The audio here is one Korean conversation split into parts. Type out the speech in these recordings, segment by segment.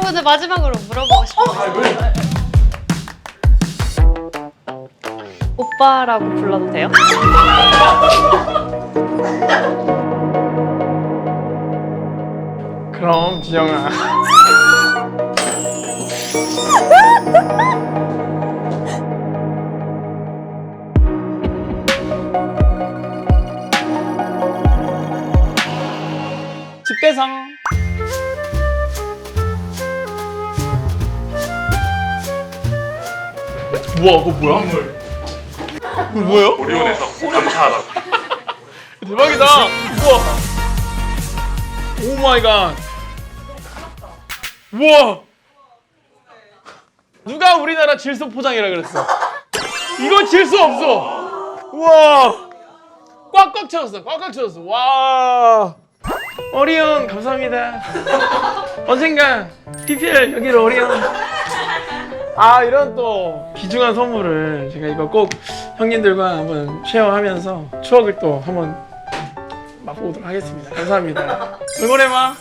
근데 마지막으로 물어보고 싶어요. 오빠라고 불러도 돼요? 그럼 지영아. 집대상. 우와, 그거 뭐야? 그거 뭐예요? 오리온에서 감사하다고. 대박이다. 우와. 오 마이 갓. 우와. 누가 우리나라 질소 포장이라 그랬어? 이거 질 수 없어. 우와. 꽉꽉 채웠어. 꽉꽉 채웠어. 와. 오리온 감사합니다. 언젠가 PPL 여기를 오리온. 아, 이런 또 귀중한 선물을 제가 이거 꼭 형님들과 한번 쉐어하면서 추억을 또 한번 맛보도록 하겠습니다. 감사합니다. 응원해봐.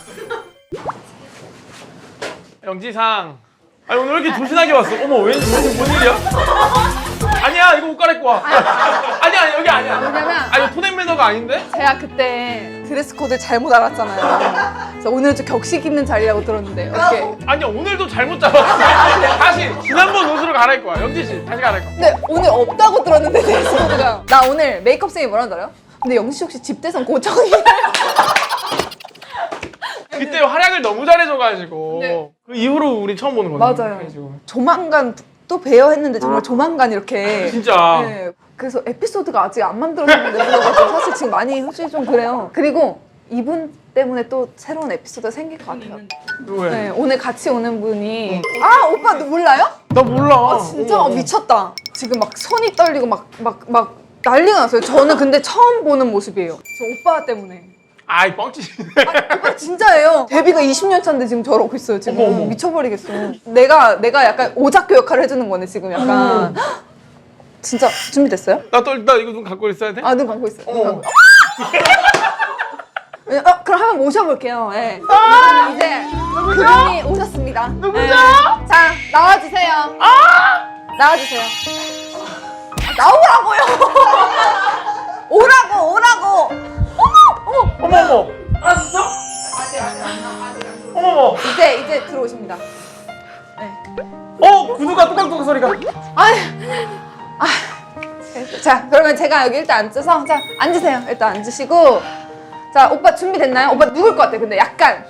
영지상. 아니, 오늘 왜 이렇게 조신하게 왔어? 어머, 왜 뭔 일이야? 아니야, 이거 옷 갈아입고 와. 아니야, 여기 아니야. 왜냐면 이거 톤앤 매너가 아닌데? 제가 그때 드레스 코드 잘못 알았잖아요. 그래서 오늘 좀 격식 있는 자리라고 들었는데 이렇게. 아니야, 오늘도 잘못 잡았어. 다시 지난번 옷으로 갈아입고 와. 영지씨, 다시 갈아입고 와. 근데 오늘 없다고 들었는데 드레스 코드가. 나 오늘 메이크업생이 뭐라 하더라요? 근데 영지 씨 혹시 집대성 고정이에요? 그때 활약을 너무 잘해줘가지고 네. 그 이후로 우리 처음 보는 거네. 맞아요. 그래가지고. 조만간 또 봬요 했는데 정말 조만간 이렇게. 진짜. 네. 그래서 에피소드가 아직 안 만들어졌는데 그래가지고 사실 지금 많이 솔직히 좀 그래요. 그리고 이분 때문에 또 새로운 에피소드가 생길 것 같아요. 왜? 네, 오늘 같이 오는 분이 아 오빠 너 몰라요? 나 몰라. 아 진짜 미쳤다. 지금 막 손이 떨리고 막 난리가 났어요. 저는 근데 처음 보는 모습이에요. 저 오빠 때문에. 아이 뻥치지. 오빠 진짜예요. 데뷔가 20년 차인데 지금 저러고 있어요. 지금 어머. 미쳐버리겠어. 내가 약간 오작교 역할을 해주는 거네 지금 약간. 진짜 준비됐어요? 나 이거 좀 갖고 있어야 돼? 아 눈 감고 있어요. 눈 어머. 감고. 그럼 한번 모셔볼게요. 네. 이제 그분이 오셨습니다. 누구죠? 네. 자 나와주세요. 나와주세요. 나오라고요. 오라고. 어머. 알았어? 어머. 이제 들어오십니다. 구두가 뚜껑뚜껑 소리가. 자 그러면 제가 여기 일단 앉아서 자 앉으세요. 일단 앉으시고 자 오빠 준비됐나요? 오빠 누굴 것 같아요? 근데 약간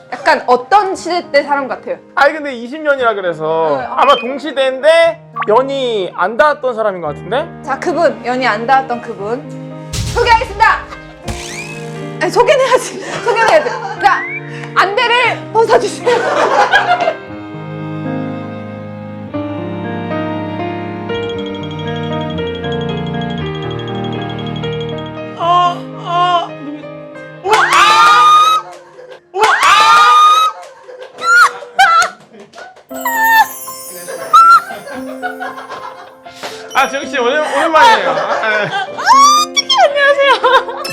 어떤 시대 때 사람 같아요? 아니 근데 20년이라 그래서 네. 아마 동시대인데 연이 안 닿았던 사람인 것 같은데? 자 그분 연이 안 닿았던 그분 소개하겠습니다. 아니, 소개는 해야지. 자 안대를 벗어주세요. 재영 씨 오랜만이에요. 안녕하세요.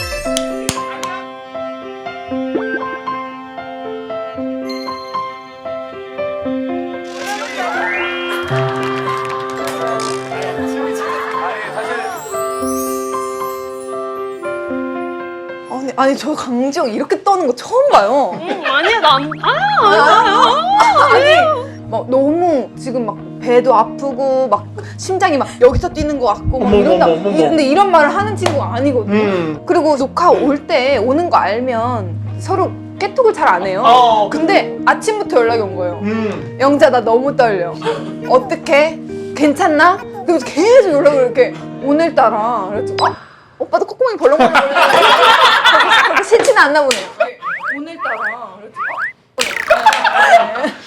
아니 저 강지영 이렇게 떠는 거 처음 봐요. 아니야, 아니 막 너무 지금 막 배도 아프고 막 심장이 막 여기서 뛰는 것 같고 막 어머, 이런다. 어머, 어머. 근데 이런 말을 하는 친구가 아니거든요. 음. 그리고 녹화 올 때 오는 거 알면 서로 깨톡을 잘 안 해요. 근데 아침부터 연락이 온 거예요. 영자 나 너무 떨려. 어떡해? 괜찮나? 그래서 계속 연락을 이렇게 오늘따라 그래서 오빠도 콧구멍이 벌렁벌렁 그렇게 싫지는 않나 보네요. 오늘따라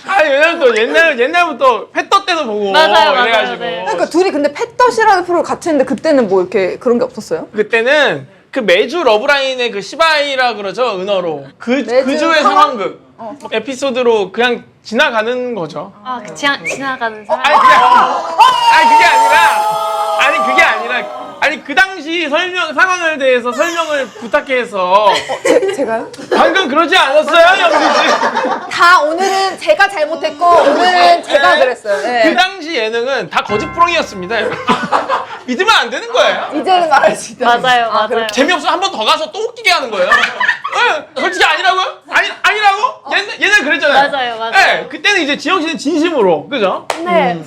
아니 왜냐면 또 옛날부터 패떠 때도 보고 맞아요, 이래가지고 네. 그러니까 둘이 근데 펫덧이라는 프로를 같이 했는데 그때는 뭐 이렇게 그런 게 없었어요? 그때는 그 매주 러브라인의 그 시바이라 그러죠, 은어로 그 매주 주의 상황? 상황극 에피소드로 그냥 지나가는 거죠. 지나가는 사람. 아니 그게 아니라 아니 그 당시 상황을 대해서 설명을 부탁해서 제가요? 방금 그러지 않았어요, 영지 씨? 다 오늘은 제가 잘못했고 오늘은 제가 그랬어요. 네. 그 당시 예능은 다 거짓부렁이었습니다. 믿으면 안 되는 거예요. 이제는 말할 수 있다. 맞아요, 맞아요. 재미없으면 한 번 더 가서 또 웃기게 하는 거예요. 네, 솔직히 아니라고요? 아니라고? 옛날 그랬잖아요. 맞아요, 맞아요. 네, 그때는 이제 지영 씨는 진심으로, 그죠? 네.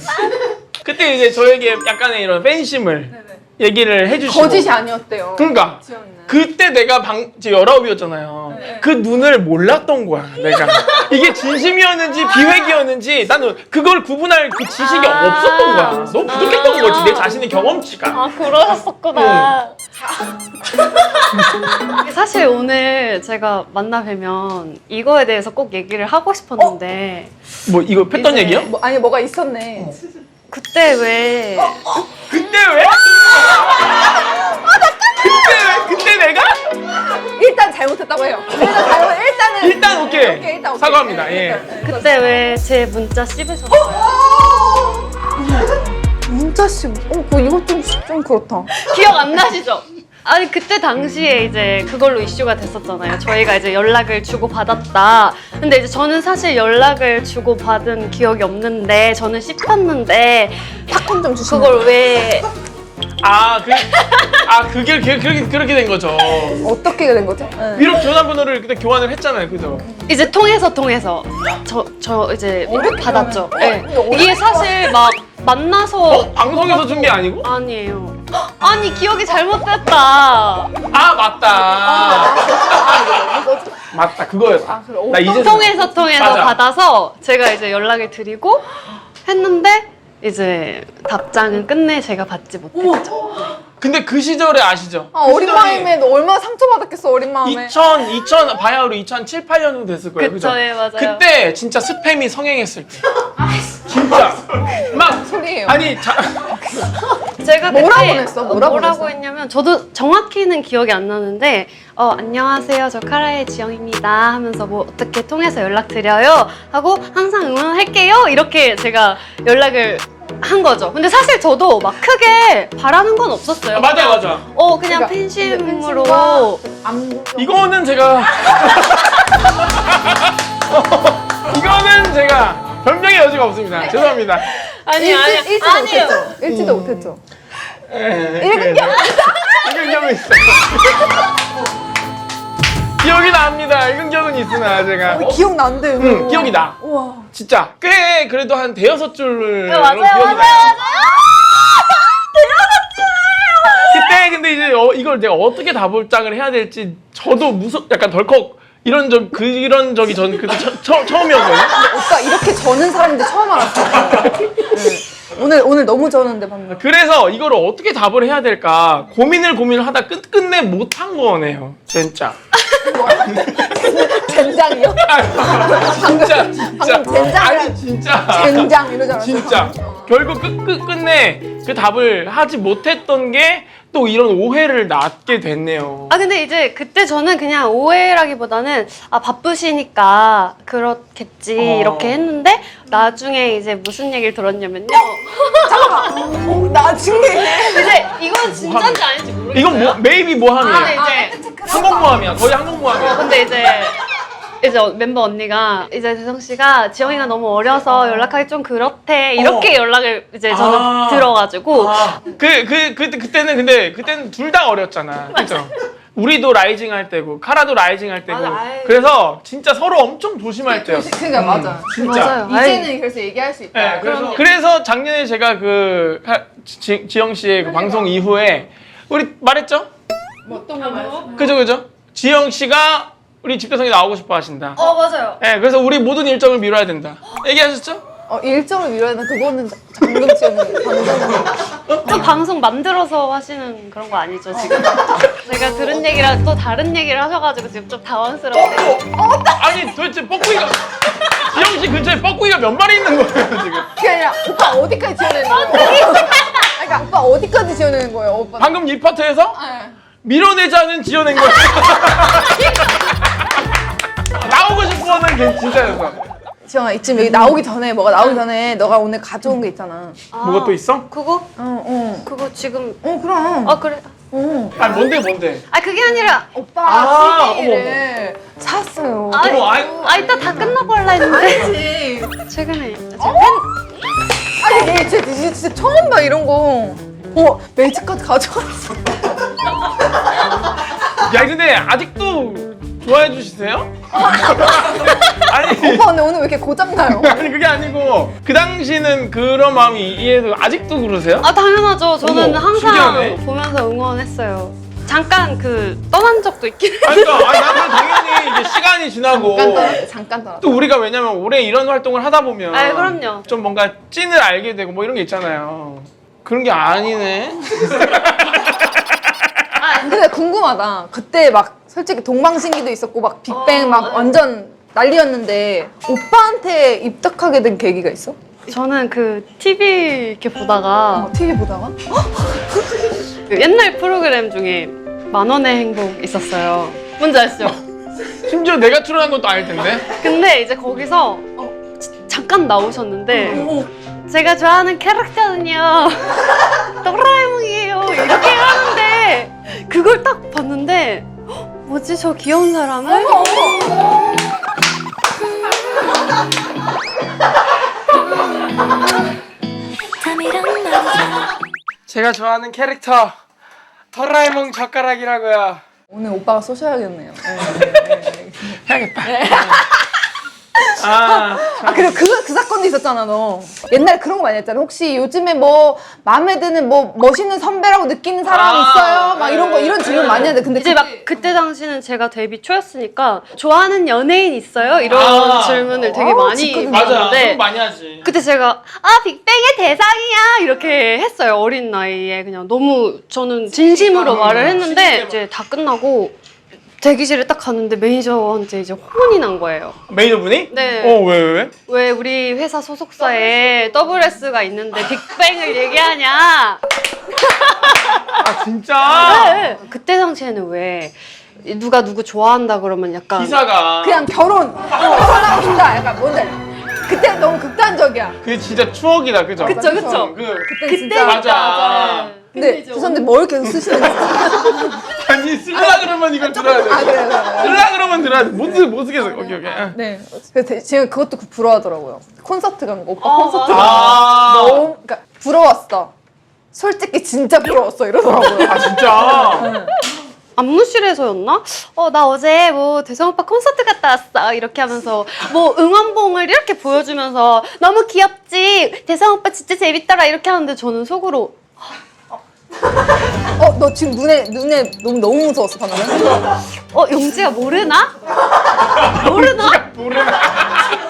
그때 이제 저에게 약간의 이런 팬심을 얘기를 해주시고. 거짓이 아니었대요. 그러니까 지영이는. 그때 내가 이제 19이었잖아요. 그 눈을 몰랐던 거야, 내가. 이게 진심이었는지 비획이었는지 나는 그걸 구분할 그 지식이 없었던 거야. 너무 부족했던 거지, 내 자신의 경험치가. 아, 그러셨었구나. 사실 오늘 제가 만나 뵈면 이거에 대해서 꼭 얘기를 하고 싶었는데 뭐 이거 팼던 이제- 얘기요? 뭐, 아니 뭐가 있었네. 그때 왜 그때 왜? 그때 내가? 일단 잘못했다고 해요. 일단 일단 오케이. 일단 오케이. 사과합니다. 네, 예. 일단. 그때 왜 제 문자 씹으셨어요? 문자 씨, 이거 좀 그렇다. 기억 안 나시죠? 아니 그때 당시에 이제 그걸로 이슈가 됐었잖아요. 저희가 이제 연락을 주고 받았다. 근데 이제 저는 사실 연락을 주고 받은 기억이 없는데 저는 씹혔는데 팝콘 좀 주시면. 그걸 왜 그게 그렇게 된 거죠. 어떻게 된 거죠? 네. 비록 전화번호를 그때 교환을 했잖아요, 그죠? 이제 통해서 저 이제 받았죠. 네. 근데 이게 사실 막 만나서 방송에서 준 게 아니고? 아니에요. 아니 기억이 잘못됐다. 아 맞다. 맞다, 그거였어. 아, 그래. 나 이제 통해서 맞아. 받아서 제가 이제 연락을 드리고 했는데 이제 답장은 끝내 제가 받지 못했죠. 근데 그 시절에 아시죠? 아, 어린 마음에 너 얼마나 상처받았겠어, 어린 마음에. 2000 바야흐로 2007, 8년 됐을 거예요. 그쵸, 그죠? 예, 맞아요. 그때 진짜 스팸이 성행했을 때. 진짜 막 소리예요. 아니 제가 뭐라고 그때 했어? 뭐라고 했어? 했냐면 저도 정확히는 기억이 안 나는데 안녕하세요, 저 카라의 지영입니다 하면서 뭐 어떻게 통해서 연락드려요 하고 항상 응원할게요 이렇게 제가 연락을 한 거죠. 근데 사실 저도 막 크게 바라는 건 없었어요. 맞아. 그냥 그러니까 팬심으로 이거는 제가 이거는 제가 변명의 여지가 없습니다. 죄송합니다. 읽지도 못했죠. 읽은 적은 있어. 기억이 납니다. 읽은 적은 있으나 제가 기억난대. 기억이 나. 우와. 진짜 꽤 그래도 한 대여섯 줄을 맞아요. 그때 근데 이제 이걸 내가 어떻게 답장을 해야 될지 저도 약간 덜컥 이런 적이 저는 그때 처음이었거든요. 오빠 이렇게 저는 사람인데 처음 알았어요. 네. 오늘 너무 저는데 방금. 그래서 이거를 어떻게 답을 해야 될까 고민을 하다 끝내 못한 거네요. 진짜. 젠장이요? 진짜. 방금 젠장. 아니 진짜. 젠장 이러지 않았어요? 진짜. 결국 끝내 그 답을 하지 못했던 게 또 이런 오해를 낳게 됐네요. 근데 이제 그때 저는 그냥 오해라기보다는 바쁘시니까 그렇겠지 이렇게 했는데 나중에 이제 무슨 얘기를 들었냐면요. 잠깐만. 나중에. 이제 이건 진짜인지 아닌지 모르겠어요. 이건 뭐 메이비 모함이에요. 근데 이제 항공모함이야. 거의 항공모함이야. 근데 이제 멤버 언니가 이제 재성 씨가 지영이가 너무 어려서 연락하기 좀 그렇대 이렇게 연락을 이제 저는 들어가지고 그때는 둘 다 어렸잖아. 그죠? 우리도 라이징 할 때고 카라도 라이징 할 때고. 맞아, 아이. 그래서 진짜 서로 엄청 조심할 때였어. 그러니까 맞아. 진짜. 맞아요. 이제는 그래서 얘기할 수 있다. 네, 그래서 작년에 제가 지영 씨의 그 방송 이후에 우리 말했죠? 어떤 거 말했어? 그죠? 지영 씨가 우리 집대성에 나오고 싶어 하신다. 맞아요. 네, 그래서 우리 모든 일정을 미뤄야 된다. 얘기하셨죠? 일정을 미뤄야 되나? 그거는 방금 지었는데 방금. 좀 방송 만들어서 하시는 그런 거 아니죠 지금? 제가 들은 얘기랑 또 다른 얘기를 하셔가지고 지금 좀 당황스럽네요. 아니 도대체 뻐꾸기가 지영 씨 근처에 뻐꾸기가 몇 마리 있는 거예요 지금? 그게 아니라 오빠 어디까지 지어내는 거예요? 그러니까 오빠 어디까지 지어내는 거예요, 오빠? 방금 이 파트에서 네. 밀어내자는 지어낸 거야. 나오고 싶어하는 게 진짜였어. 지영아 이쯤 여기 나오기 전에 뭐가 나오기 전에 너가 오늘 가져온 게 있잖아. 뭐가 또 있어? 그거? 어. 그거 지금 그럼. 아 그래. 아 뭔데? 아 그게 아니라 오빠 CD를 샀어요. 이따 다 끝나고 할라 했는데 알지? 최근에 아니 얘 진짜 처음 봐 이런 거. 매직까지 가져왔어. 야 근데 아직도 좋아해 주시세요? 아니 오빠 근데 오늘 왜 이렇게 고장나요? 아니 그게 아니고 그 당시는 그런 마음이 이해해도 아직도 그러세요? 아 당연하죠. 저는 어머, 항상 신기하네. 보면서 응원했어요. 잠깐 떠난 적도 있긴 해. 그러니까 나는 당연히 이제 시간이 지나고 잠깐 떠났어. 또 우리가 왜냐면 오래 이런 활동을 하다 보면 아 그럼요. 좀 뭔가 찐을 알게 되고 뭐 이런 게 있잖아요. 그런 게 아니네. 근데 궁금하다. 그때 막 솔직히 동방신기도 있었고 막 빅뱅 막 완전 난리였는데 오빠한테 입덕하게 된 계기가 있어? 저는 그 TV 이렇게 보다가 TV 보다가? 그 옛날 프로그램 중에 만 원의 행복 있었어요. 뭔지 아시죠? 심지어 내가 출연한 것도 아닐 텐데. 근데 이제 거기서 잠깐 나오셨는데 제가 좋아하는 캐릭터는요 도라에몽이에요 이렇게 하는데 그걸 딱 봤는데 뭐지 저 귀여운 사람을? 제가 좋아하는 캐릭터 도라에몽 젓가락이라고요. 오늘 오빠가 쏘셔야겠네요. 해야겠다. 아, 그리고 그 사건도 있었잖아 너. 옛날에 그런 거 많이 했잖아. 혹시 요즘에 뭐 마음에 드는 뭐 멋있는 선배라고 느끼는 사람 있어요? 막 이런 거 이런 질문 많이 하는데 근데 이제 막 그때 당시는 제가 데뷔 초였으니까 좋아하는 연예인 있어요? 이런 질문을 되게 많이 짓거든요. 맞아. 그런 받았는데 거 많이 하지. 그때 제가 빅뱅의 대상이야 이렇게 했어요. 어린 나이에 그냥 너무 저는 진심으로 말을 했는데 이제 다 끝나고 대기실에 딱 갔는데 매니저한테 이제 혼이 난 거예요. 매니저분이? 네. 왜? 왜 우리 회사 소속사에 WS가 있는데 빅뱅을 얘기하냐? 아 진짜? 네. 그때 당시에는 왜 누가 누구 좋아한다 그러면 약간 기사가 그냥 결혼하고 싶다 약간 뭔지 알지? 그때 너무 극단적이야. 그게 진짜 추억이다, 그죠? 그쵸 그쵸. 그때 진짜 맞아. 근데 죄송한데 뭘 계속 쓰시는 거예요? 아니 쓸라 그러면 이걸 들어야 돼. 그래. 쓸라 그러면 들어야 돼. 못 쓰겠어. 오케이. 네. 그래서 제가 그것도 부러워하더라고요. 콘서트 간 거. 오빠 콘서트 간 거. 너무 그러니까 부러웠어. 솔직히 진짜 부러웠어 이러더라고요. 아 진짜? 안무실에서였나? 나 어제 뭐 대성 오빠 콘서트 갔다 왔어 이렇게 하면서 뭐 응원봉을 이렇게 보여주면서 너무 귀엽지? 대성 오빠 진짜 재밌더라 이렇게 하는데 저는 속으로 너 지금 눈에 너무 무서웠어 방금. 영지가 모르나?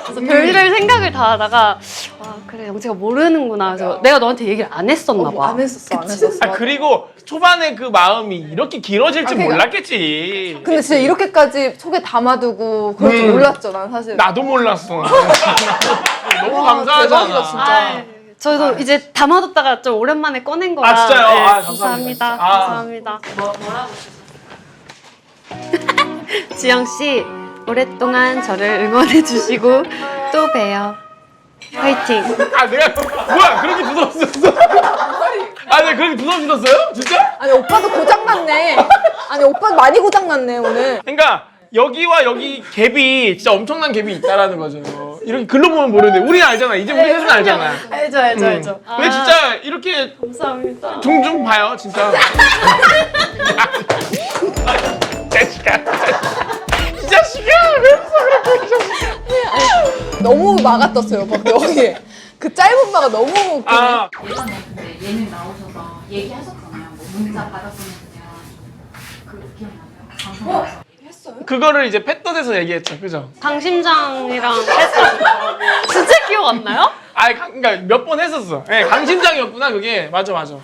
그래서 별별 생각을 다 하다가 그래 영지가 모르는구나. 그래서 내가 너한테 얘기를 안 했었나 봐. 안 했었어. 아 그리고 초반에 그 마음이 이렇게 길어질 줄 그러니까. 몰랐겠지. 근데 진짜 이렇게까지 속에 담아두고 그럴 줄 몰랐죠 난 사실. 나도 몰랐어. 너무 와, 감사하잖아. 대박이다, 진짜. 아이, 저도 이제 담아뒀다가 좀 오랜만에 꺼낸 거라. 아, 진짜요? 네, 아, 감사합니다. 감사합니다. 감사합니다. 지영 씨 오랫동안 저를 응원해 주시고 또 봬요. 화이팅. 아 내가 뭐야 그렇게 부담스러웠어? 아 내가 그렇게 부담스러웠어요? 진짜? 아니 오빠도 고장났네. 아니 오빠 많이 고장났네 오늘. 그러니까 여기와 여기 갭이 진짜 엄청난 갭이 있다라는 거죠. 이렇게 글로 보면 모르는데 우리는 알잖아. 이제 우리 셋은 알잖아. 알죠 알죠. 왜 진짜 이렇게 감사합니다. 둥둥 봐요 진짜. 자식아. 이 자식아 왜 웃어 그렇게. 너무 막아떴어요 막 여기에. 그 짧은 바가 너무 웃기네. 아 예전에 근데 예능 나오셔서 얘기하셨잖아요. 뭐 문자 받았으면 그냥 그 기억나세요? 방송에서. 그거를 이제 팻덧에서 얘기했죠, 그죠? 강심장이랑 했어. 진짜 기억 안 나요? 그러니까 몇 번 했었어. 예, 강심장이었구나 그게. 맞아. 라스에서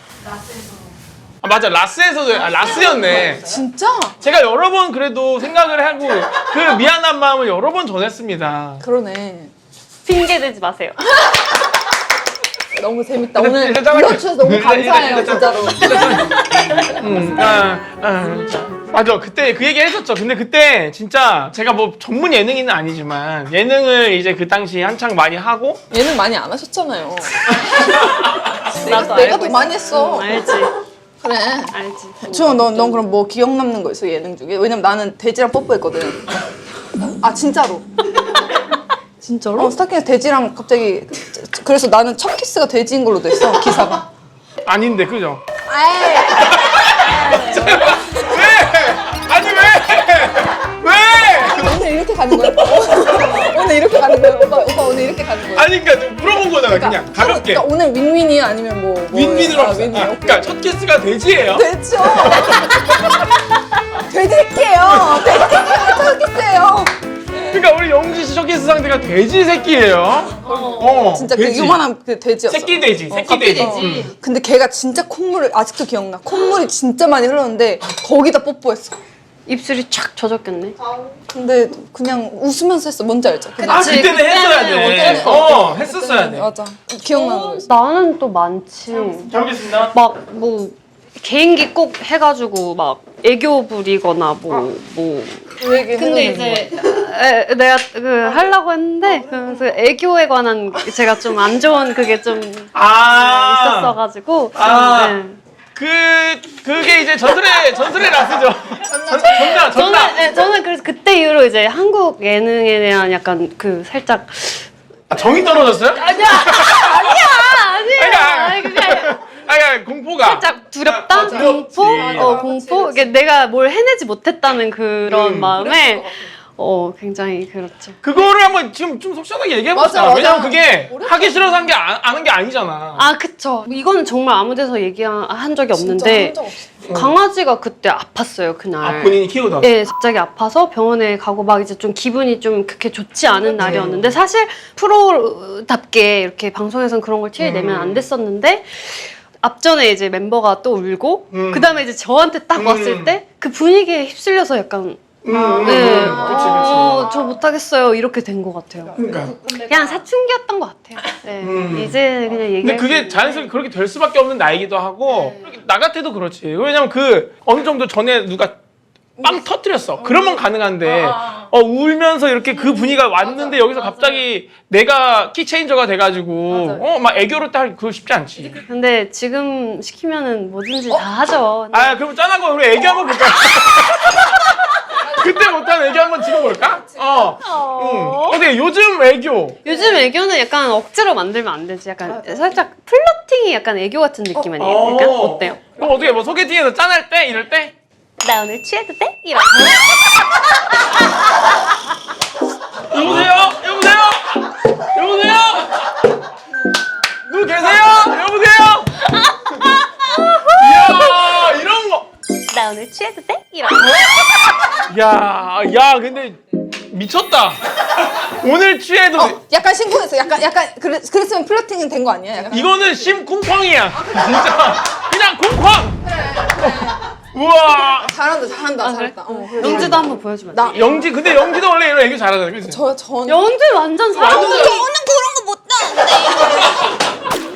아 맞아 라스에서도 라스였네. 진짜? 제가 여러 번 그래도 생각을 하고 그 미안한 마음을 여러 번 전했습니다. 그러네. 핑계 대지 마세요. 너무 재밌다. 오늘 일단 짠할게. 불러주셔서 너무 감사해요, 일단 진짜로. 맞아. 그때 그 얘기 했었죠. 근데 그때 진짜 제가 뭐 전문 예능인은 아니지만 예능을 이제 그 당시 한창 많이 하고 얘는 많이 안 하셨잖아요. 나도 내가 알고 더 있어. 많이 했어. 알지. 그래. 알지. 주영, 넌 그럼 뭐 기억 남는 거 있어, 예능 중에? 왜냐면 나는 돼지랑 뽀뽀했거든. 아, 진짜로. 진짜로? 스타킹에서 돼지랑 갑자기. 그래서 나는 첫 키스가 돼지인 걸로 됐어, 기사가. 아닌데 그죠? 아이. 왜? 아니 왜? 왜? 오늘 이렇게 가는 거야? 오늘 이렇게 가는 거야? 오빠 오늘 이렇게 가는 거야? 아니 그러니까 좀 물어본 거잖아. 그냥 가볍게. 그러니까 오늘 윈윈이야? 아니면 뭐 윈윈으로 합시다. 윈윈. 오케이. 그러니까 첫 키스가 돼지예요. 됐죠. 돼지 새끼예요. 돼지 새끼가 첫 키스예요. 그러니까 우리 영지 씨 첫 키스 상대가 돼지 새끼예요. 진짜 돼지. 그 요만한 그 돼지였어. 새끼 돼지. 새끼 돼지. 근데 걔가 진짜 콧물을 아직도 기억나. 콧물이 진짜 많이 흘렀는데 거기다 뽀뽀했어. 입술이 촥 젖었겠네. 근데 그냥 웃으면서 했어. 뭔지 알죠? 아 그때는 했어야 돼. 그때는 했었어야 돼. 맞아. 기억나는 거 있어. 나는 또 많지. 잘 먹겠습니다. 막 뭐 개인기 꼭 해가지고 막 애교 부리거나 뭐. 그 얘기 근데 이제 내가 그 하려고 했는데 그 애교에 관한 제가 좀 안 좋은 그게 좀 있었어가지고. 네. 그게 이제 전설의 라스죠. 전나. 저는 그래서 그때 이후로 이제 한국 예능에 대한 약간 그 살짝 아, 정이 떨어졌어요? 아니야. 아니, 그게 아니 공포가. 살짝 두렵다? 공포? 공포? 이게 내가 뭘 해내지 못했다는 그런 마음에 굉장히 그렇죠. 그거를 한번 지금 좀 속 시원하게 얘기해봅시다. 맞아. 왜냐면 그게 하기 싫어서 안 하는 게 아니잖아. 아, 그쵸. 이거는 정말 아무 데서 얘기한 적이 없는데 진짜 한 적 없어. 강아지가 그때 아팠어요, 그날. 본인이 키우다. 예, 갑자기 아파서 병원에 가고 막 이제 좀 기분이 좀 그렇게 좋지 않은 날이었는데 사실 프로답게 이렇게 방송에선 그런 걸 티를 내면 안 됐었는데 앞전에 이제 멤버가 또 울고 그다음에 이제 저한테 딱 왔을 때 그 분위기에 휩쓸려서 약간 네, 그치. 저 못하겠어요 이렇게 된 것 같아요. 그러니까. 그냥 사춘기였던 것 같아요. 네, 이제 그냥 얘기. 근데 그게 자연스럽게 그렇게 될 수밖에 없는 나이기도 하고 나 같아도 그렇지. 왜냐면 그 어느 정도 전에 누가 빵 터뜨렸어. 그러면 가능한데 울면서 이렇게 그 분위기가 왔는데 여기서 갑자기 내가 키 체인저가 돼가지고 막 애교를 딱 그거 쉽지 않지. 근데 지금 시키면은 뭐든지 다 하죠. 아 그럼 짠하고 우리 애교 한번 볼까? 그때 못한 애교 한번 지금 볼까? 어때 요즘 애교? 요즘 애교는 약간 억지로 만들면 안 되지. 약간 살짝 플러팅이 약간 애교 같은 느낌 아니에요? 약간 어때요? 그럼 어떻게 뭐 소개팅에서 짠할 때 이럴 때? 나 오늘 취해도 돼? 이런. 여보세요? 누구 계세요? 여보세요? 이야 이런 거. 나 오늘 취해도 돼? 이런. 야 근데 미쳤다. 오늘 취해도 약간 심쿵했어. 약간 그랬으면 플러팅은 된 거 아니야? 약간. 이거는 심쿵쾅이야. 진짜 그냥 쿵쾅. 우와. 잘한다. 그래? 잘했다. 그래. 영지도 한번 보여주면 안 돼? 근데 영지도 원래 이런 애교 잘하잖아, 그치? 저는 영지 완전 잘하는 저는 그런 거 못하는데.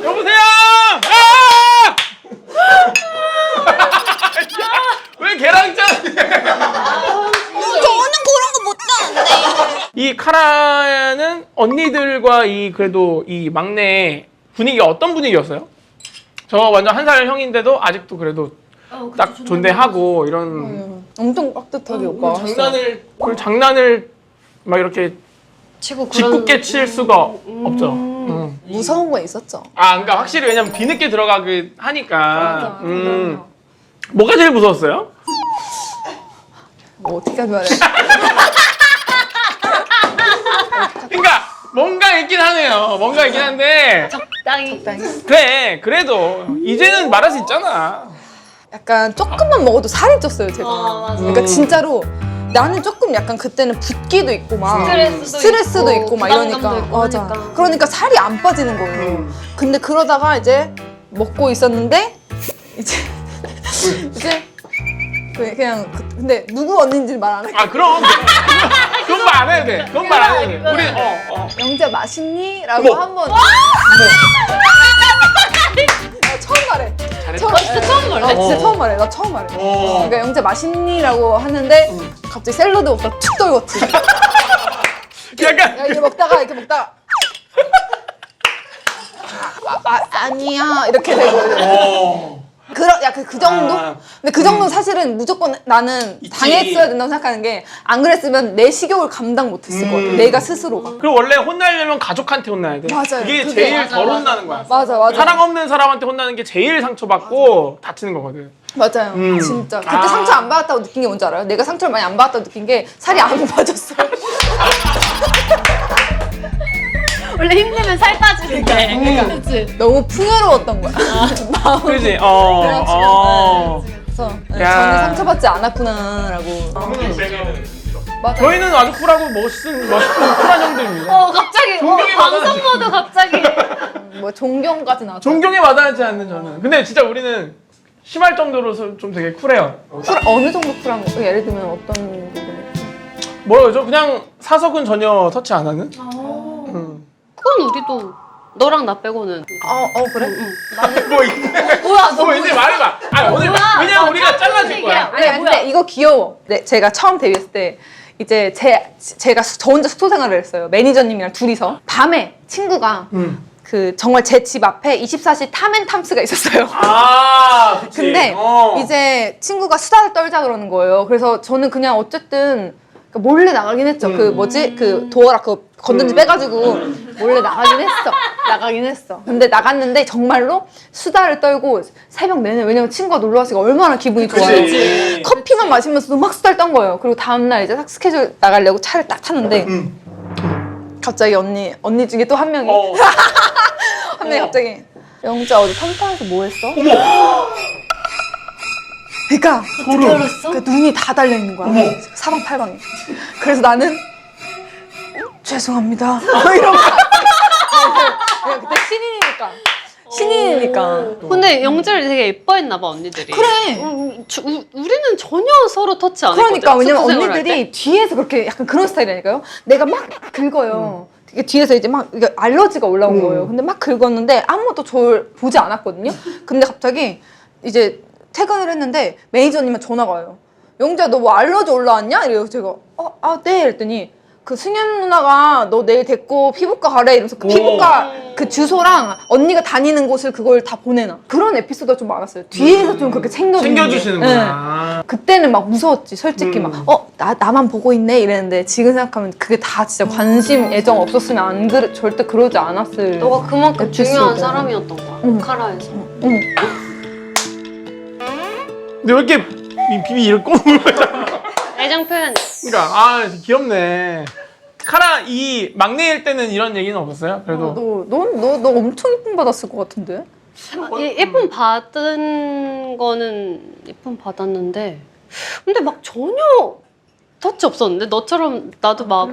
여보세요. 아! 왜 계란짠? 저는 그런 거 못하는데. 이 카라는 언니들과 그래도 이 막내 분위기가 어떤 분위기였어요? 저 완전 한 살 형인데도 아직도 그래도 딱 존대하고 이런 엄청 깍듯하게 오빠. 장난을 막 이렇게 치고 짓궂게 칠 수가 없죠. 무서운 거 있었죠. 그러니까 확실히 왜냐면 뒤늦게 들어가게 하니까. 뭐가 제일 무서웠어요? 뭐 어떻게 하면 그러니까 뭔가 있긴 하네요. 뭔가 있긴 한데 적당히. 그래 그래도 이제는 말할 수 있잖아. 약간 조금만 먹어도 살이 쪘어요 제가. 맞아. 그러니까 진짜로 나는 조금 약간 그때는 붓기도 있고 막 스트레스도 있고 막 이러니까 부담감도 있고 맞아. 하니까. 그러니까 살이 안 빠지는 거예요. 근데 그러다가 이제 먹고 있었는데 이제 그냥 근데 누구 언니인지 말 안 할게. 그럼 그건 말 안 해도 돼. 그건 말 안 해도 돼. 우리 영재 맛있니? 라고 어머. 한번 말했어? 진짜 처음 말해? 진짜 처음 말해. 나 처음 말해. 어. 그러니까 영재 맛있니라고 하는데 갑자기 샐러드 먹다가 툭 떨궜지. 약간 야, 이렇게 먹다가 아니야 이렇게 되고. 어. 그 정도? 아. 근데 그 정도는 사실은 무조건 나는 있지. 당했어야 된다고 생각하는 게 안 그랬으면 내 식욕을 감당 못했을 것 같아. 내가 스스로가. 그리고 원래 혼나려면 가족한테 혼나야 돼. 맞아요. 그게 그게 제일 맞아, 덜 맞아. 혼나는 거야. 맞아. 사랑 없는 사람한테 혼나는 게 제일 상처받고 다치는 거거든. 맞아요. 진짜. 그때 아. 상처 안 받았다고 느낀 게 뭔지 알아요? 내가 상처를 많이 안 받았다고 느낀 게 살이 안 빠졌어요. 원래 힘내면 살 빠지는데. 그치? 너무 풍요로웠던 거야. 마음이. 그지? 그래서 야. 저는 상처받지 않았구나라고. 맞아요. 저희는 아주 쿨하고 멋있는 쿨한 형들입니다. 갑자기 존경의 방송 마다하지. 모드 갑자기. 뭐 존경까지 나왔죠. 존경에 마다하지 않는 저는. 근데 진짜 우리는 심할 정도로 좀 되게 쿨해요. 어느 정도 쿨한 거? 예를 들면 어떤 부분? 뭐죠? 그냥 사석은 전혀 터치 안 하는? 그건 우리도 너랑 나 빼고는. 그래? 뭐 있네. 뭐야 뭐 있네 말해봐. 아 오늘 뭐야? 왜냐면 나 우리가 잘라줄 얘기야. 거야. 아니 뭐야? 근데 이거 귀여워. 네, 제가 처음 데뷔했을 때 이제 제가 저 혼자 숙소 생활을 했어요. 매니저님이랑 둘이서 밤에 친구가 그 정말 제 집 앞에 24시 탐앤탐스가 있었어요. 아, 그치. 근데 이제 친구가 수다를 떨자 그러는 거예요. 그래서 저는 그냥 어쨌든 몰래 나가긴 했죠. 그 뭐지? 그 도어락 그 건전지 빼가지고 몰래 나가긴 했어. 근데 나갔는데 정말로 수다를 떨고 새벽 내내, 왜냐면 친구가 놀러 왔으니까 얼마나 기분이 좋아요. 그치. 커피만 마시면서도 막 수다를 떤 거예요. 그리고 다음날 이제 딱 스케줄 나가려고 차를 딱 탔는데 갑자기 언니 중에 또 한 명이 한 명이 갑자기 영자 어제 탐탐에서 뭐 했어? 그러니까 그 눈이 다 달려 있는 거야. 사방팔방에. 그래서 나는 죄송합니다. 이런 거. 그냥 그때 신인이니까. 근데 영재를 되게 예뻐했나 봐 언니들이. 그래. 우리는 전혀 서로 터치 안 했거든. 그러니까 왜냐면 숙소 생활할 때. 언니들이 뒤에서 그렇게 약간 그런 스타일이라니까요. 내가 막 긁어요. 되게 뒤에서 이제 막 이게 알러지가 올라온 거예요. 근데 막 긁었는데 아무도 저를 보지 않았거든요. 근데 갑자기 이제 퇴근을 했는데 매니저님한테 전화가 와요. 영재야 너 뭐 알러지 올라왔냐? 이래서 제가 네 이랬더니 그 승현 누나가 너 내일 데리고 피부과 가래 이러면서 그 피부과 그 주소랑 언니가 다니는 곳을 그걸 다 보내놔. 그런 에피소드가 좀 많았어요. 뒤에서 좀 그렇게 챙겨주시는구나. 그때는 막 무서웠지. 솔직히 막 나만 보고 있네 이랬는데 지금 생각하면 그게 다 진짜 관심 애정 없었으면 안 절대 그러지 않았을. 너가 그만큼 에피소드. 중요한 사람이었던 거야. 카라에서. 근데 왜 이렇게 비비 이를 꼬는 거야? 애정 표현. 그러니까 귀엽네. 카라 이 막내일 때는 이런 얘기는 없었어요? 그래도 너 엄청 이쁨 받았을 것 같은데? 예쁨 받은 거는 예쁨 받았는데 근데 막 전혀 터치 없었는데 너처럼 나도 막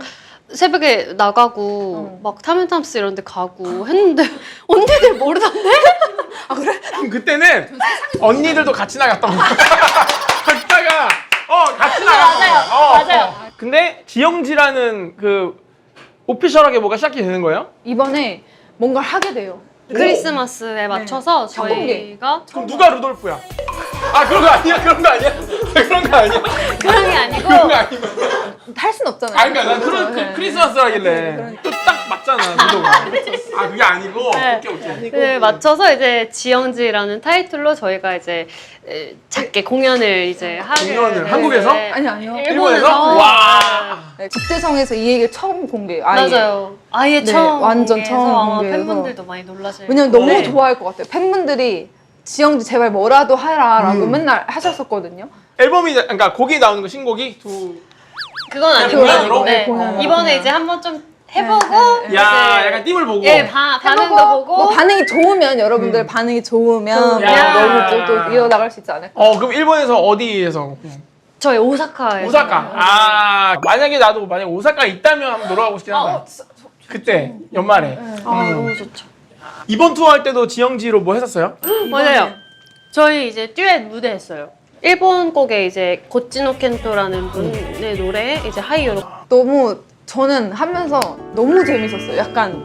새벽에 나가고 막 타멘탐스 이런 데 가고 했는데 언니들 모르던데? 그럼 그때는 언니들도 같이 나갔던 거야. 갔다가 같이 나갔던 거야. 근데 지영지라는 그 오피셜하게 뭐가 시작이 되는 거예요? 이번에 뭔가를 하게 돼요. 크리스마스에 맞춰서 첫 공개. 저희가 그럼 누가 루돌프야? 그런 거 아니야? 그런 거 아니야? 그런 거 아니야? 그런 게 아니고 그런 거 아니고. 할 순 없잖아요. 그러니까 난 그런 크리스마스라길래 또 딱 맞잖아 루돌가. 그게 아니고. 네. 오케이. 네, 맞춰서 이제 지영지라는 타이틀로 저희가 이제 작게 공연을 이제 하게 공연을? 됐는데 한국에서? 아니요. 일본에서? 와. 네, 국제성에서 이 얘기를 처음 공개. 맞아요. 아예 네, 처음 완전 공개해서 처음 아마 공개해서. 팬분들도 많이 놀라실 왜냐면 거예요. 너무 네. 좋아할 것 같아요. 팬분들이 지영지 제발 뭐라도 해라라고 맨날 하셨었거든요. 앨범이 그러니까 곡이 나오는 거 신곡이 두. 그건 아니고요. 공연으로? 네. 공연으로. 이번에 이제 한번 좀 해보고 야 이제 약간 띠을 보고. 예, 반응도 해보고 보고 뭐 반응이 좋으면 여러분들 반응이 좋으면 뭐 야. 너무 또 이어나갈 수 있지 않을까. 그럼 일본에서 어디에서? 저희 오사카에서 오사카. 만약에 나도 만약 오사카에 있다면 한번 놀러 가고 싶긴 하다. 그때 연말에. 너무 좋죠. 이번 투어 할 때도 지영지로 뭐 했었어요? 맞아요. 저희 이제 듀엣 무대 했어요. 일본 곡에 이제 고치노 켄토라는 분의 노래 이제 하이유로 너무 저는 하면서 너무 재밌었어요. 약간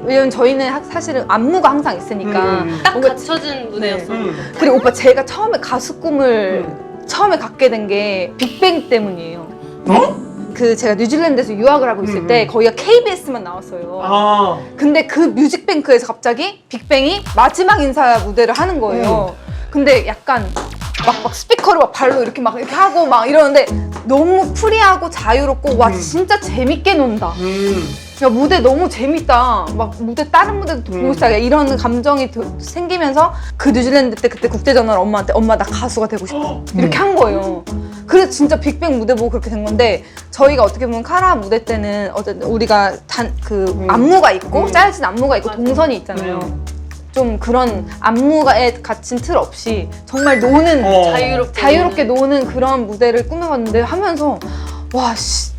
왜냐면 저희는 사실은 안무가 항상 있으니까 딱 뭔가 갖춰진 무대였어. 그리고 오빠 제가 처음에 가수 꿈을 처음에 갖게 된 게 빅뱅 때문이에요. 그 제가 뉴질랜드에서 유학을 하고 있을 때 거기가 KBS만 나왔어요. 아. 근데 그 뮤직뱅크에서 갑자기 빅뱅이 마지막 인사 무대를 하는 거예요. 근데 약간 막 스피커를 막 발로 이렇게 하고 막 이러는데 너무 프리하고 자유롭고 와 진짜 재밌게 논다. 야 무대 너무 재밌다. 막 무대 다른 무대도 보고 싶다. 이런 감정이 생기면서 그 뉴질랜드 때 그때 국제전화를 엄마한테 엄마 나 가수가 되고 싶어 이렇게 한 거예요. 그래서 진짜 빅뱅 무대 보고 그렇게 된 건데 저희가 어떻게 보면 카라 무대 때는 어쨌든 우리가 안무가 있고 짜여진 안무가 있고 동선이 있잖아요. 좀 그런 안무가에 갇힌 틀 없이 정말 노는 자유롭게 노는 그런 무대를 꾸며봤는데 하면서 와 씨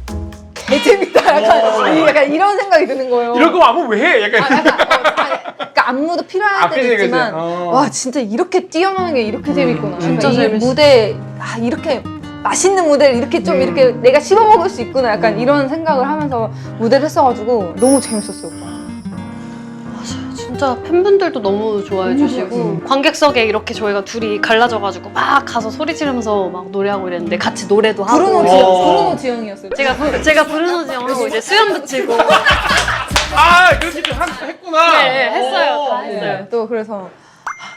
개재밌다 약간 이런 생각이 드는 거예요. 이럴 거면 안무 왜 해? 약간. 그러니까 안무도 필요할 때도 그치, 있지만 그치. 와 진짜 이렇게 뛰어노는 게 이렇게 재밌구나. 진짜 그러니까 이 재밌어. 무대 이렇게 맛있는 무대를 이렇게 좀 이렇게 내가 씹어먹을 수 있구나 약간 이런 생각을 하면서 무대를 했어가지고 너무 재밌었어요. 오빠. 진짜 팬분들도 너무 좋아해 주시고 관객석에 이렇게 저희가 둘이 갈라져가지고 막 가서 소리 지르면서 막 노래하고 이랬는데 같이 노래도 하고 브루노 지영이었어요. 제가 브루노 지영 하고 이제 수염 붙이고 아, 그렇게 좀 했구나. 네, 했어요. 다 했어요. 네, 또 그래서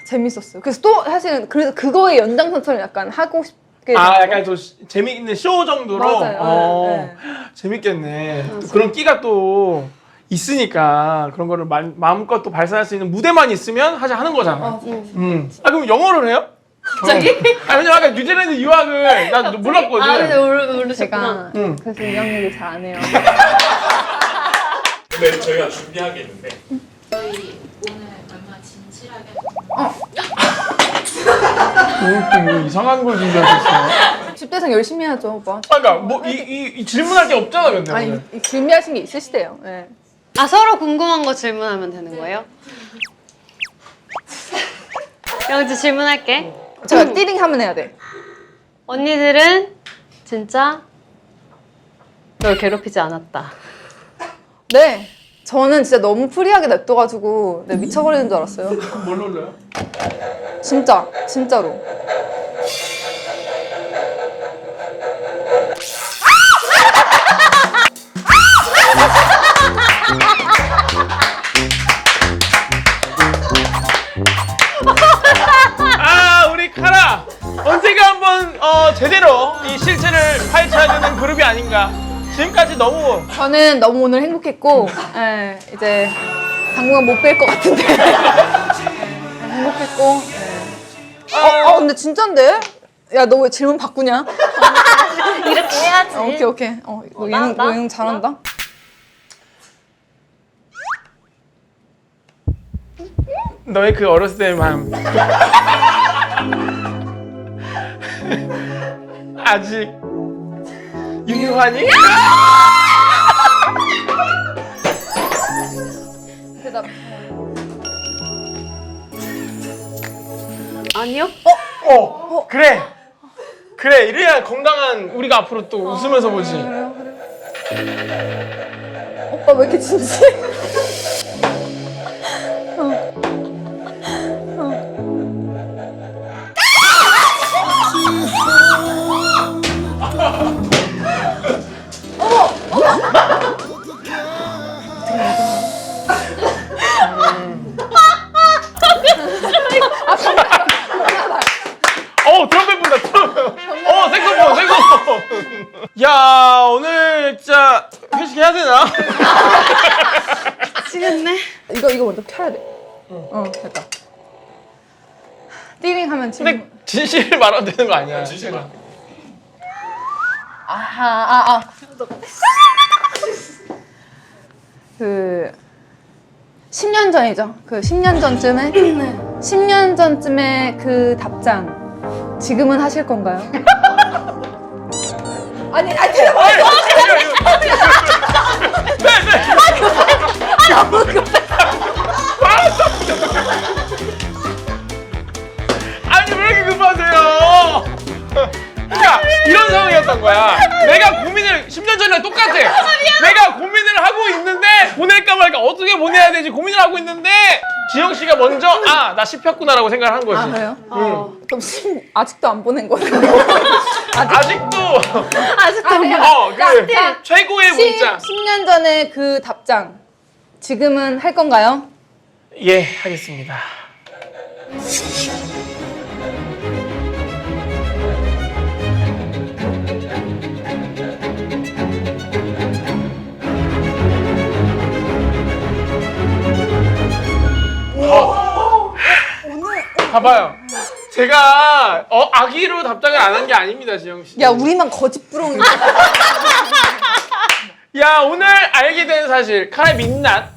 재밌었어요. 그래서 또 사실은 그래서 그거의 연장선처럼 약간 하고 싶게 아, 약간 좀 재미있는 쇼 정도로. 맞아요. 네. 재밌겠네. 또 그런 끼가 또 있으니까 그런 거를 마음껏 또 발산할 수 있는 무대만 있으면 하는 거잖아. 아, 그럼 영어를 해요? 갑자기? 아, 왜냐면 아까 뉴질랜드 유학을 나 몰랐거든. 아 근데 모르셨구나. 제가 그래서 이 얘기 잘 안 해요. 네, 저희가 준비한 게 있는데 저희 오늘 얼마나 진실하게 뭐 이상한 걸 준비하셨어요. 10대생 열심히 해야죠, 오빠. 아, 그러니까 뭐 이 질문할 게 없잖아, 근데. 아니 오늘. 준비하신 게 있으시대요. 네. 아 서로 궁금한 거 질문하면 되는 거예요? 영지 질문할게. 제가 띠링 하면 해야 돼. 언니들은 진짜 널 괴롭히지 않았다. 네. 저는 진짜 너무 프리하게 냅둬가지고 네, 미쳐버리는 줄 알았어요. 그럼 뭘 놀려요? 진짜로. 아, 우리 카라 언젠가 한번 제대로 이 실체를 파헤쳐야 되는 그룹이 아닌가. 지금까지 너무 저는 너무 오늘 행복했고 네, 이제 당분간 못 뵐 것 같은데 행복했고 네. 근데 진짠데? 야 너 왜 질문 바꾸냐? 이렇게 해야지. 오케이 너 예능 잘한다? 너의 그 어렸을 때의 마음 아직 유효하니? 대답. 아니요? 그래 이래야 건강한 우리가 앞으로 또 웃으면서 보지. 오빠 왜 이렇게 진지해? 트럼펫 분다 트럼펫. 색소폰. 야 오늘 진짜 회식해야 되나? 미치겠네. 이거 먼저 켜야 돼. 됐다. 띠링 하면 질문. 근데 진실을 말하면 되는 거 아니야? 진실만. 그 10년 전이죠. 그 10년 전쯤에 10년 전쯤에 그 답장 지금은 하실 건가요? 아니 아니 왜 이렇게 급하세요? 그러니까 이런 상황이었던 거야. 내가 고민을 10년 10년 전이랑 똑같아. 내가 고민을 하고 있는데 보낼까 말까 어떻게 보내야 되지 고민을 하고 있는데 지영 씨가 먼저 나 씹혔구나라고 생각을 한 거지. 아 그래요? 어. 그럼 아직도 안 보낸 거예요? 아직도 자, 자, 최고의 문자. 10년 전에 그 답장 지금은 할 건가요? 예, 하겠습니다. 봐봐요. 제가 악의로 답장을 안 한 게 아닙니다, 지영 씨. 야 우리만 거짓부렁이. 야, 오늘 알게 된 사실 카라의 민낯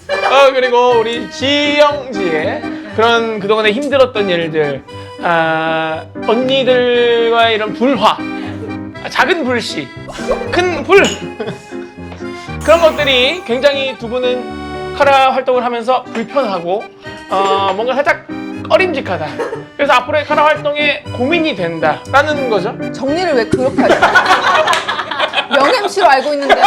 그리고 우리 지영지의 그런 그동안에 힘들었던 일들, 언니들과의 이런 불화, 작은 불씨, 큰 불 그런 것들이 굉장히 두 분은 카라 활동을 하면서 불편하고 뭔가 살짝 꺼림직하다. 그래서 앞으로의 카라 활동에 고민이 된다라는 거죠. 정리를 왜 그렇게 하죠? 명 MC로 알고 있는데 네.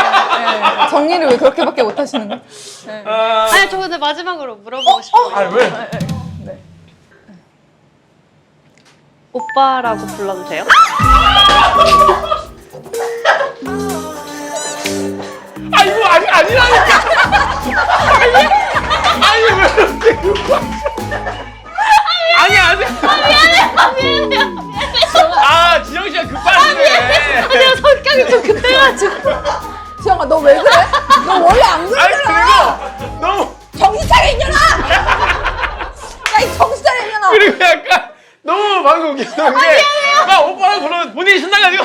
정리를 왜 그렇게밖에 못 하시는 거예요? 네. 아니 저 근데 마지막으로 물어보고 싶어요. 왜? 네. 오빠라고 불러도 돼요? 이거 아니라니까. 아니 왜 이렇게 미안해. 지영 씨가 급하시네. 그냥 성격이 좀 급해가지고. 지영아 너 왜 그래? 너 원래 안 그러잖아. 그리고 너무 정신 차려 이년아! 야이 정신 차려 이년아! 그리고 약간 너무 방금 웃겼던 게 나 오빠랑 그러면 본인이 신나가지고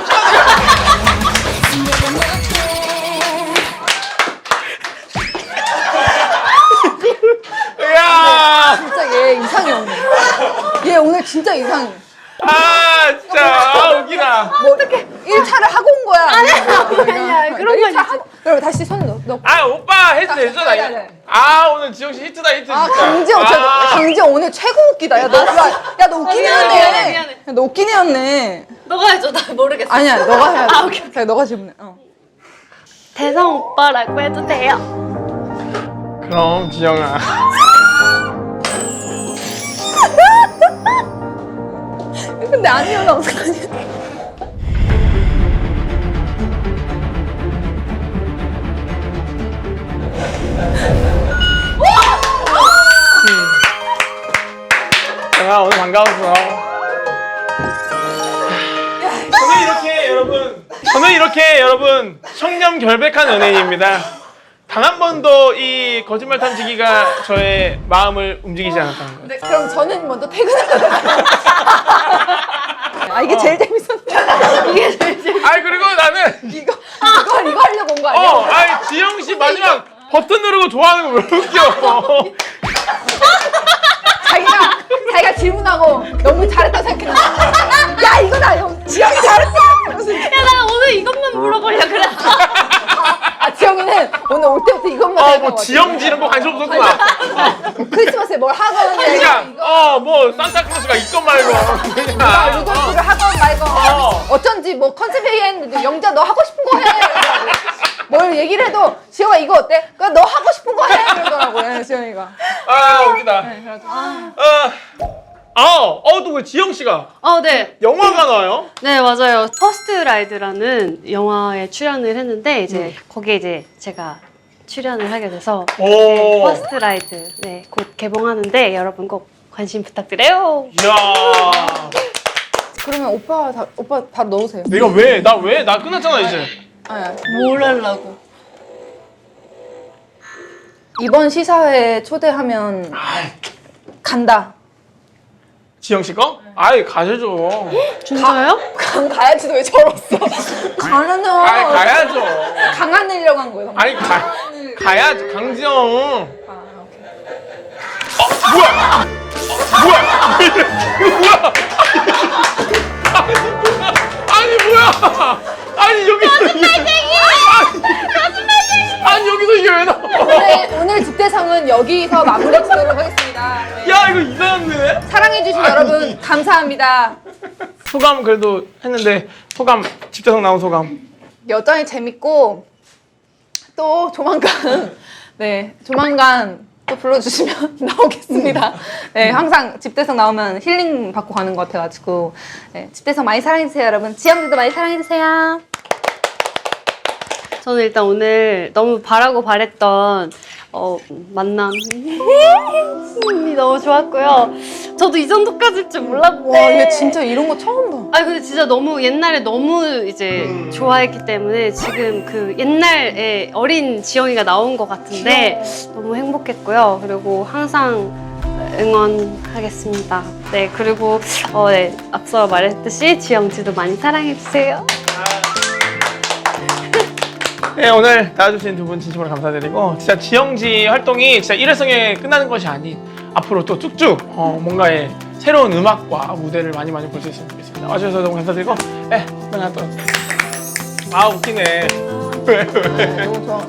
야 진짜 얘 이상해 오늘. 얘 오늘 진짜 이상해. 진짜 웃기다. 뭐 1차를 하고 온 거야? 아니야, 그런 거 아니지. 여러분 다시 손 넣고. 오빠 해도 되죠? 나 이거. 네. 오늘 지영 씨 히트다 히트 진짜. 강지영 강지영 오늘 최고 웃기다. 야 너 웃긴 애였네. 미안해. 야, 너 웃긴 애였네. 너가 해줘. 나 모르겠어. 아니야 너가 해야 돼. 오케이. 그래, 너가 질문해. 대성 오빠라고 해도 돼요? 그럼 지영아. 근데 아니면 어떡하냐? 야, 오늘 반가웠어. 저는 이렇게 여러분 청렴 결백한 연예인입니다. 단 한 번도 이 거짓말 탐지기가 저의 마음을 움직이지 않았다는 거예요. 네, 그럼 저는 먼저 퇴근하거든요. 이게 제일 재밌었는데. 이게 제일 재밌. 그리고 나는 이거 하려고 온 거 아니야? 지영 씨 마지막 버튼 누르고 좋아하는 거 왜 웃겨? 자기가 질문하고 너무 잘했다고 생각했는데 야 이거다 지영이 잘했다 이러면서 야, 나 오늘 이것만 물어보려고 그랬어. 지영이는 오늘 올 때부터 이것만 뭐 생각하고 지영지 이런 거 관심 없었구나. 크리스마스에 뭘 하건 그냥 뭐 산타클로스가 있건 말고 그냥 루돌프를 하건 말건 어쩐지 뭐 컨셉 회의했는데 영자 너 하고 싶은 거 해 이러더라고. 뭘 얘기를 해도 지영아 이거 어때? 그러니까 너 하고 싶은 거 해 이러더라고요 지영이가. 웃기다. 또 왜 지영 씨가 네. 영화가 나와요? 네, 맞아요. 퍼스트 라이드라는 영화에 출연을 했는데 이제 거기에 이제 제가 출연을 하게 돼서 오. 퍼스트 라이드 곧 개봉하는데 여러분 꼭 관심 부탁드려요. 이야. 그러면 오빠 바로 넣으세요. 내가 왜? 나 끝났잖아 이제. 뭘 하려고? 이번 시사회에 초대하면 간다. 지영 씨 거? 가셔죠. 진짜요? 가야지도 왜 저랬어? 가는 가야죠. 강한 일이라고 한 거예요. 가야죠. 강지영. 오케이. 뭐야? 뭐야? 뭐야? 뭐야? 여기서 여기서 이게 왜 나와? 오늘 집대성은 여기서 마무리 짓도록 하겠습니다. 야, 이거 이상한데? 사랑해주신 여러분 감사합니다. 소감 그래도 했는데 집대성 나온 소감. 여전히 재밌고 또 조만간 네 조만간 또 불러주시면 나오겠습니다. 네 항상 집대성 나오면 힐링 받고 가는 것 같아가지고 네, 집대성 많이 사랑해주세요 여러분. 지영들도 많이 사랑해주세요. 저는 일단 오늘 너무 바라고 바랬던 만남이 너무 좋았고요. 저도 이 정도까지일 줄 몰랐는데. 와 얘 진짜 이런 거 처음 봐. 아 근데 진짜 너무 옛날에 너무 이제 좋아했기 때문에 지금 그 옛날에 어린 지영이가 나온 것 같은데 너무 행복했고요. 그리고 항상 응원하겠습니다. 네 그리고 네, 앞서 말했듯이 지영지도 많이 사랑해주세요. 네, 오늘 나와주신 두 분 진심으로 감사드리고 진짜 지영지 활동이 진짜 일회성에 끝나는 것이 아닌 앞으로 또 쭉쭉 뭔가의 새로운 음악과 무대를 많이 볼 수 있으면 좋겠습니다. 와주셔서 너무 감사드리고 네, 맨날 또 웃기네. 너무 좋아.